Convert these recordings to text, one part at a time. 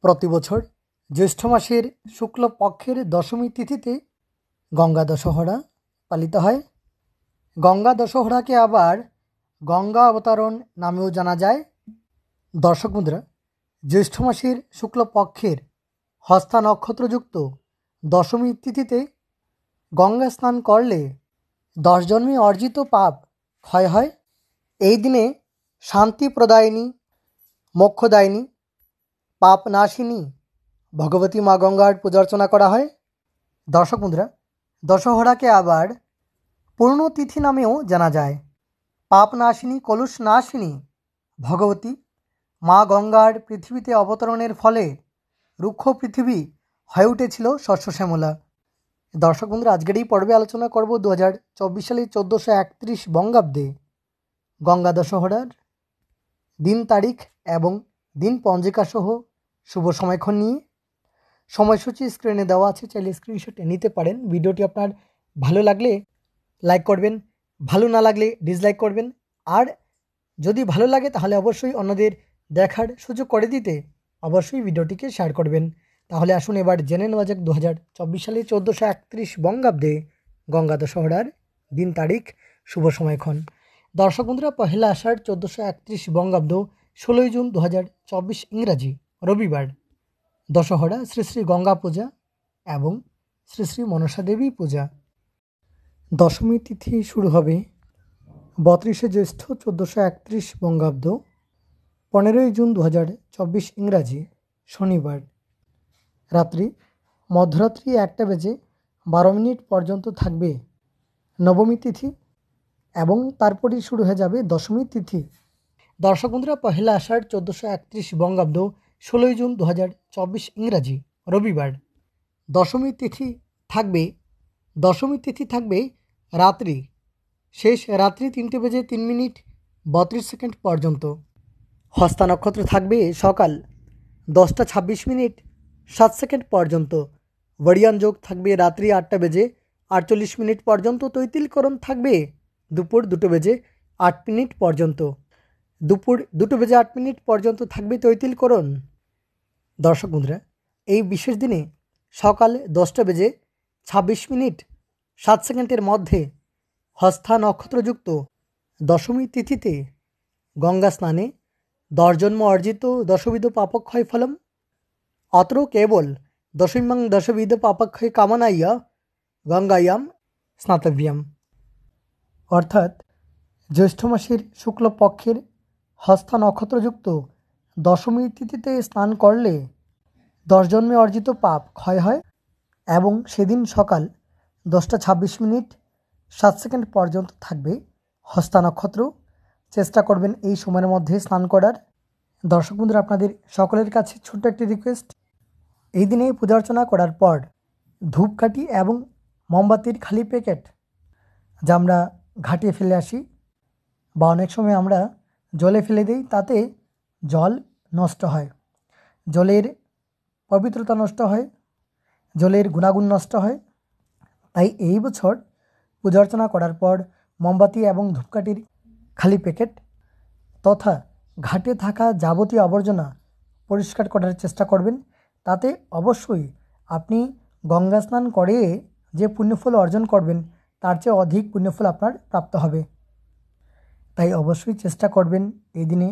প্রতি বছর জ্যৈষ্ঠ মাসের শুক্লপক্ষের দশমী তিথিতে গঙ্গা দশহরা পালিত হয়। গঙ্গা দশহরাকে আবার গঙ্গা অবতরণ নামেও জানা যায়। দর্শক বন্ধুরা, জ্যৈষ্ঠ মাসের শুক্লপক্ষের হস্তা নক্ষত্রযুক্ত দশমী তিথিতে গঙ্গা স্নান করলে 10 জন্মে অর্জিত পাপ ক্ষয় হয়। এই দিনে শান্তি প্রদায়িনী, মোক্ষদায়িনী, পাপ নাশিনী ভগবতী মা গঙ্গার পূজার্চনা করা হয়। দর্শক বন্ধুরা, দশহরাকে আবার পূর্ণতিথি নামেও জানা যায়। পাপ নাশিনী, কলুষ নাশিনী ভগবতী মা গঙ্গার পৃথিবীতে অবতরণের ফলে রুক্ষ পৃথিবী হয়ে উঠেছিল শস্য শ্যামলা। দর্শক বন্ধুরা, আজকের এই পর্বে আলোচনা করব 2024 সালে 1431 বঙ্গাব্দে গঙ্গা দশহরার দিন, তারিখ এবং দিন পঞ্জিকা সহ শুভ সময়ক্ষণ নিয়ে। সময়সূচি স্ক্রিনে দেওয়া আছে, চাইলে স্ক্রিনশট নিতে পারেন। ভিডিওটি আপনার ভালো লাগলে লাইক করবেন, ভালো না লাগলে ডিসলাইক করবেন। আর যদি ভালো লাগে তাহলে অবশ্যই অন্যদের দেখার সুযোগ করে দিতে অবশ্যই ভিডিওটিকে শেয়ার করবেন। তাহলে আসুন এবার জেনে নেওয়া যাক 2024 সালে 1431 বঙ্গাব্দে গঙ্গা দশহরার দিন, তারিখ, শুভ সময়ক্ষণ। দর্শক বন্ধুরা, পহেলা আষাঢ় 1431 বঙ্গাব্দ 16 জুন 2024 ইংরাজি রবিবার দশহরা, শ্রী শ্রী গঙ্গা পূজা এবং শ্রী শ্রী মনসা দেবী পূজা। দশমী তিথি শুরু হবে 32 জ্যৈষ্ঠ 1431 বঙ্গাব্দ 15 জুন 2024 ইংরাজি শনিবার রাত্রি মধ্যরাত্রি 1টা বেজে 12 মিনিট পর্যন্ত থাকবে নবমী তিথি এবং তারপরেই শুরু হয়ে যাবে দশমী তিথি। দর্শক বন্ধুরা, পহেলা আষাঢ় 1431 বঙ্গাব্দ 16 জুন 2024 ইংরাজি রবিবার দশমী তিথি থাকবে রাত্রি শেষ রাত্রি 3টে বেজে 3 মিনিট 32 সেকেন্ড পর্যন্ত। হস্তা নক্ষত্র থাকবে সকাল 10টা 26 মিনিট 7 সেকেন্ড পর্যন্ত। বড়িয়ান যোগ থাকবে রাত্রি 8টা বেজে 48 মিনিট পর্যন্ত। তৈতিলকরণ থাকবে দুপুর 2টো বেজে 8 মিনিট পর্যন্ত। দুপুর 2টো বেজে 8 মিনিট পর্যন্ত থাকবে তৈতিলকরণ। দর্শক বন্ধুরা, এই বিশেষ দিনে সকাল 10টা বেজে 26 মিনিট 7 সেকেন্ডের মধ্যে হস্তা নক্ষত্রযুক্ত দশমী তিথিতে গঙ্গা স্নানে 10 জন্ম অর্জিত দশবিধ পাপক্ষয় ফলম অত্র কেবল দশমীং দশবিধ পাপক্ষয় কামনাইয়া গঙ্গায়াম স্নাতব্যাম। অর্থাৎ জ্যৈষ্ঠ মাসের শুক্লপক্ষের হস্তা নক্ষত্রযুক্ত দশমী তিথিতে স্নান করলে 10 জন্মে অর্জিত পাপ ক্ষয় হয় এবং সেদিন সকাল 10টা 26 মিনিট 7 সেকেন্ড পর্যন্ত থাকবে হস্তা নক্ষত্র। চেষ্টা করবেন এই সময়ের মধ্যে স্নান করার। দর্শক বন্ধুরা, আপনাদের সকলের কাছে ছোট্ট একটি রিকোয়েস্ট, এই দিনে পূজা অর্চনা করার পর ধূপকাঠি এবং মোমবাতির খালি প্যাকেট যা আমরা ঘাটিয়ে ফেলে আসি বা অনেক সময় আমরা জলে ফেলে দিই, তাতে জল নষ্ট হয়, জলের পবিত্রতা নষ্ট হয়, জলের গুণাগুণ নষ্ট হয়। তাই এই বছর পূজা অর্চনা করার পর মোমবাতি এবং ধূপকাঠির খালি প্যাকেট তথা ঘাটে থাকা যাবতীয় আবর্জনা পরিষ্কার করার চেষ্টা করবেন। তাতে অবশ্যই আপনি গঙ্গা স্নান করে যে পুণ্যফল অর্জন করবেন তার চেয়ে অধিক পুণ্যফল আপনার প্রাপ্ত হবে। তাই অবশ্যই চেষ্টা করবেন এই দিনে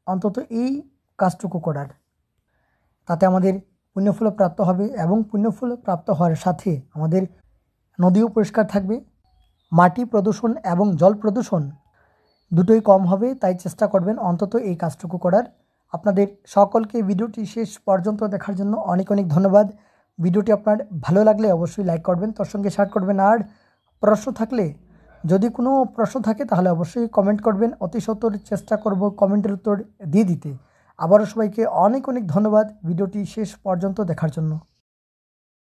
অন্তত এই কাজটুকু করার। তাতে আমাদের পুণ্যফল প্রাপ্ত হবে এবং পুণ্যফল প্রাপ্ত হওয়ার সাথে আমাদের নদীও পরিষ্কার থাকবে, মাটি প্রদূষণ এবং জল প্রদূষণ দুটোই কম হবে। তাই চেষ্টা করবেন অন্তত এই কাজটুকু করার। আপনাদের সকলকে ভিডিওটি শেষ পর্যন্ত দেখার জন্য অনেক অনেক ধন্যবাদ। ভিডিওটি আপনার ভালো লাগলে অবশ্যই লাইক করবেন, তার সঙ্গে শেয়ার করবেন। আর প্রশ্ন থাকলে, যদি কোনো প্রশ্ন থাকে তাহলে অবশ্যই কমেন্ট করবেন। অতি সত্বর চেষ্টা করব কমেন্টের উত্তর দিয়ে দিতে। আবারও সবাইকে অনেক অনেক ধন্যবাদ ভিডিওটি শেষ পর্যন্ত দেখার জন্য।